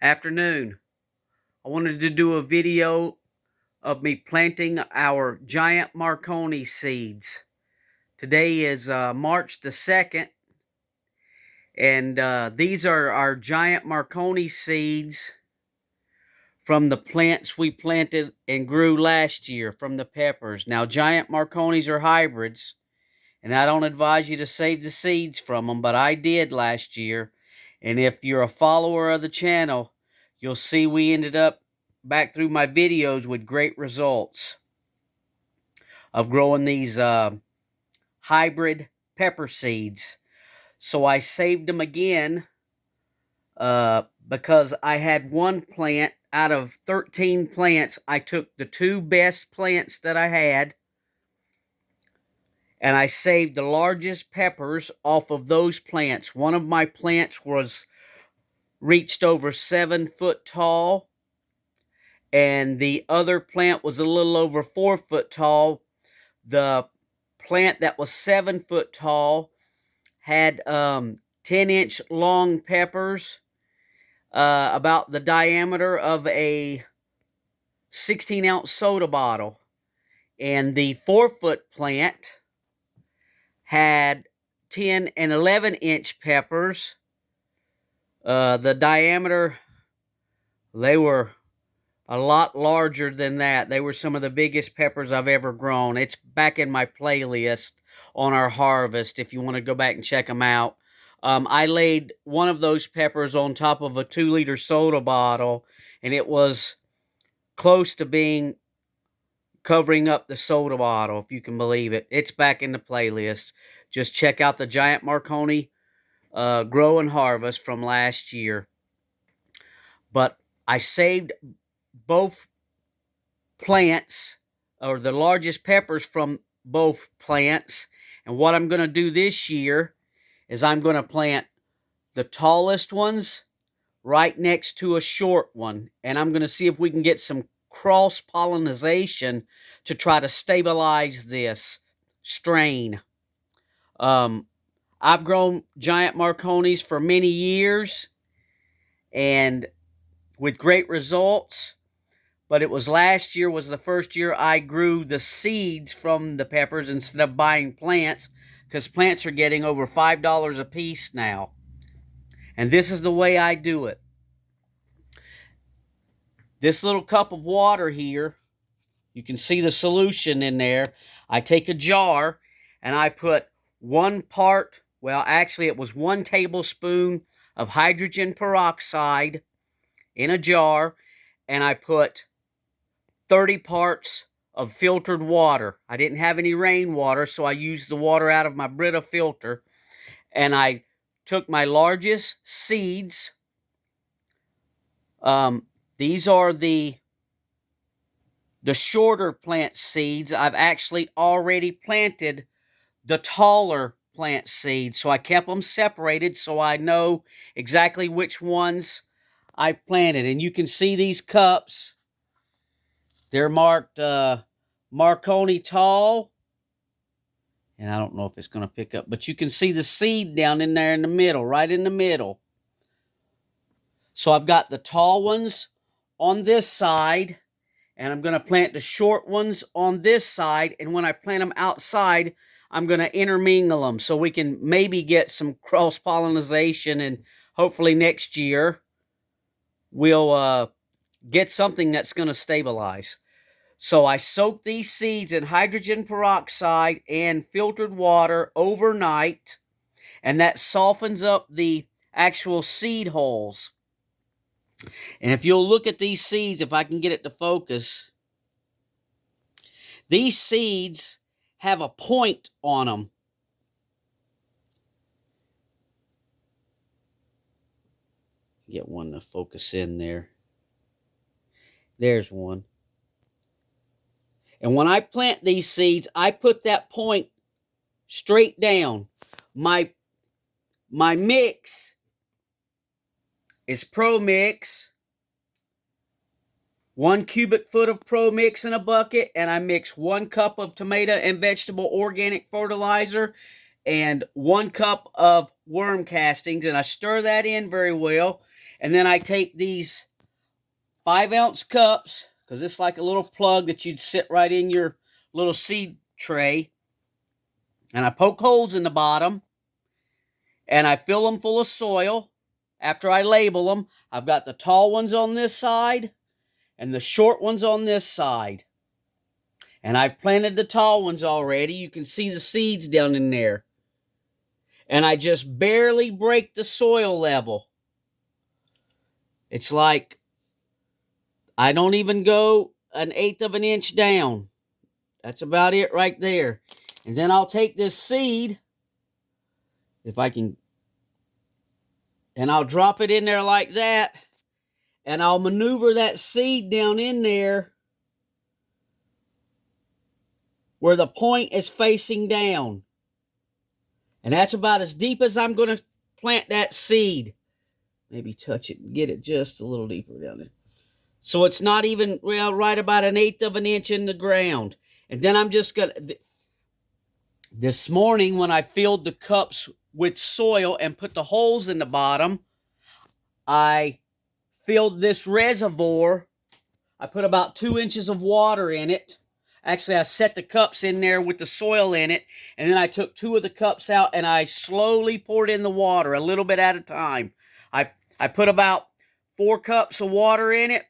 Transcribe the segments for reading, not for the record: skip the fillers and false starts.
Afternoon. I wanted to do a video of me planting our Giant Marconi seeds. Today is March the 2nd, and these are our Giant Marconi seeds from the plants we planted and grew last year from the peppers. Now, Giant Marconis are hybrids, and I don't advise you to save the seeds from them, but I did last year. And if you're a follower of the channel, you'll see we ended up back through my videos with great results of growing these hybrid pepper seeds. So I saved them again because I had one plant out of 13 plants. I took the two best plants that I had, and I saved the largest peppers off of those plants. One of my plants reached over 7 foot tall, and the other plant was a little over 4 foot tall. The plant that was 7 foot tall had 10-inch long peppers, about the diameter of a 16-ounce soda bottle. And the 4-foot plant had 10 and 11-inch peppers. The diameter, they were a lot larger than that. They were some of the biggest peppers I've ever grown. It's back in my playlist on our harvest if you want to go back and check them out. I laid one of those peppers on top of a 2-liter soda bottle, and it was close to being covering up the soda bottle, if you can believe it. It's back in the playlist. Just check out the Giant Marconi grow and harvest from last year. But I saved both plants, or the largest peppers from both plants. And what I'm going to do this year is I'm going to plant the tallest ones right next to a short one. And I'm going to see if we can get some cross-pollination to try to stabilize this strain. I've grown Giant Marconis for many years and with great results. But it was last year was the first year I grew the seeds from the peppers instead of buying plants, because plants are getting over $5 a piece now. And this is the way I do it. This little cup of water here, you can see the solution in there. I take a jar and I put 1 part, well, actually it was 1 tablespoon of hydrogen peroxide in a jar, and I put 30 parts of filtered water. I didn't have any rainwater, so I used the water out of my Brita filter. And I took my largest seeds. These are the shorter plant seeds. I've actually already planted the taller plant seeds, so I kept them separated so I know exactly which ones I planted. And you can see these cups. They're marked Marconi Tall. And I don't know if it's going to pick up, but you can see the seed down in there in the middle, right in the middle. So I've got the tall ones on this side, and I'm going to plant the short ones on this side. And when I plant them outside, I'm going to intermingle them so we can maybe get some cross-pollination, and hopefully next year we'll get something that's going to stabilize. So I soak these seeds in hydrogen peroxide and filtered water overnight, and that softens up the actual seed holes. And if you'll look at these seeds, if I can get it to focus, these seeds have a point on them. Get one to focus in there. There's one. And when I plant these seeds, I put that point straight down. My mix is Pro Mix. 1 cubic foot of Pro Mix in a bucket, and I mix 1 cup of tomato and vegetable organic fertilizer and 1 cup of worm castings, and I stir that in very well. And then I take these 5-ounce cups, because it's like a little plug that you'd sit right in your little seed tray. And I poke holes in the bottom. And I fill them full of soil. After I label them, I've got the tall ones on this side and the short ones on this side. And I've planted the tall ones already. You can see the seeds down in there. And I just barely break the soil level. It's like I don't even go 1/8 of an inch down. That's about it right there. And then I'll take this seed, if I can, and I'll drop it in there like that. And I'll maneuver that seed down in there where the point is facing down. And that's about as deep as I'm going to plant that seed. Maybe touch it and get it just a little deeper down there. So it's not even, well, right about 1/8 of an inch in the ground. And then I'm just going to, this morning when I filled the cups with soil and put the holes in the bottom, I filled this reservoir. I put about 2 inches of water in it. Actually, I set the cups in there with the soil in it, and then I took 2 of the cups out and I slowly poured in the water a little bit at a time. I put about 4 cups of water in it,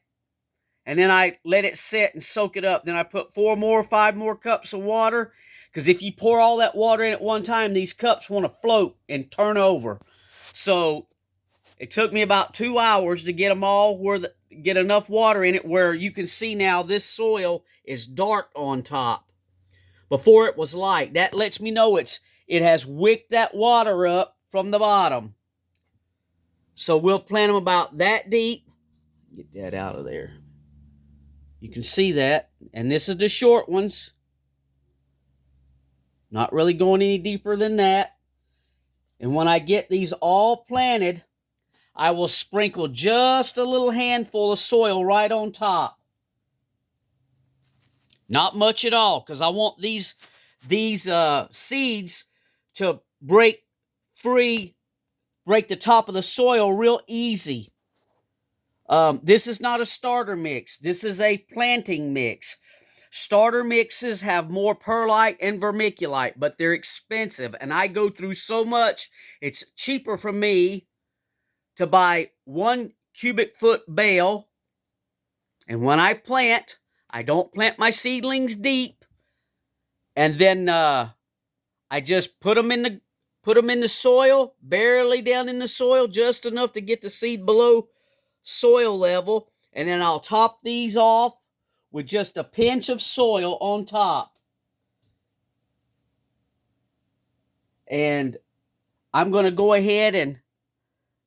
and then I let it sit and soak it up. Then I put 5 more cups of water, because if you pour all that water in at one time, these cups want to float and turn over. So it took me about 2 hours to get them all get enough water in it where you can see now this soil is dark on top. Before it was light. That lets me know it has wicked that water up from the bottom. So we'll plant them about that deep. Get that out of there. You can see that. And this is the short ones. Not really going any deeper than that. And when I get these all planted, I will sprinkle just a little handful of soil right on top. Not much at all, because I want these seeds to break the top of the soil real easy. This is not a starter mix. This is a planting mix. Starter mixes have more perlite and vermiculite, but they're expensive. And I go through so much, it's cheaper for me to buy 1 cubic foot bale. And when I plant, I don't plant my seedlings deep. And then I just put them in the soil, barely down in the soil, just enough to get the seed below soil level. And then I'll top these off with just a pinch of soil on top. And I'm going to go ahead and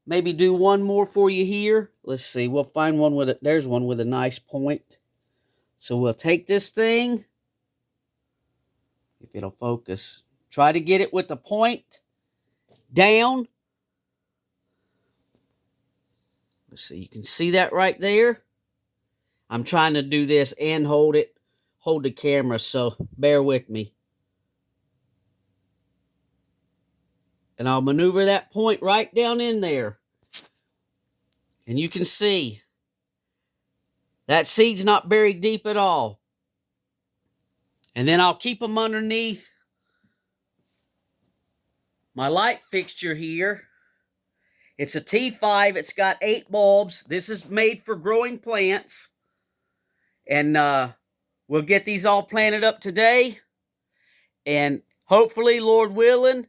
maybe do one more for you here. Let's see. We'll find one with there's one with a nice point. So we'll take this thing. If it'll focus. Try to get it with the point down. Let's see. You can see that right there. I'm trying to do this and hold the camera, so bear with me. And I'll maneuver that point right down in there. And you can see that seed's not buried deep at all. And then I'll keep them underneath my light fixture here. It's a T5. It's got 8 bulbs. This is made for growing plants. And we'll get these all planted up today. And hopefully, Lord willing,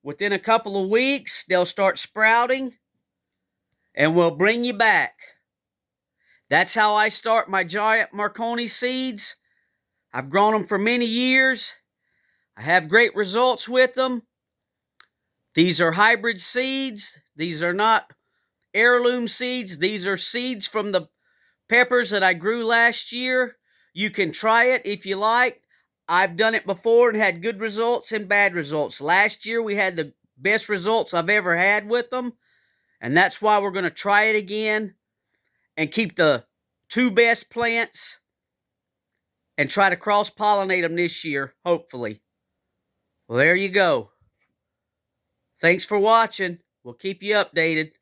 within a couple of weeks, they'll start sprouting. And we'll bring you back. That's how I start my Giant Marconi seeds. I've grown them for many years. I have great results with them. These are hybrid seeds. These are not heirloom seeds. These are seeds from the peppers that I grew last year. You can try it if you like. I've done it before and had good results and bad results. Last year we had the best results I've ever had with them. And that's why we're going to try it again and keep the 2 best plants and try to cross-pollinate them this year, hopefully. Well, there you go. Thanks for watching. We'll keep you updated.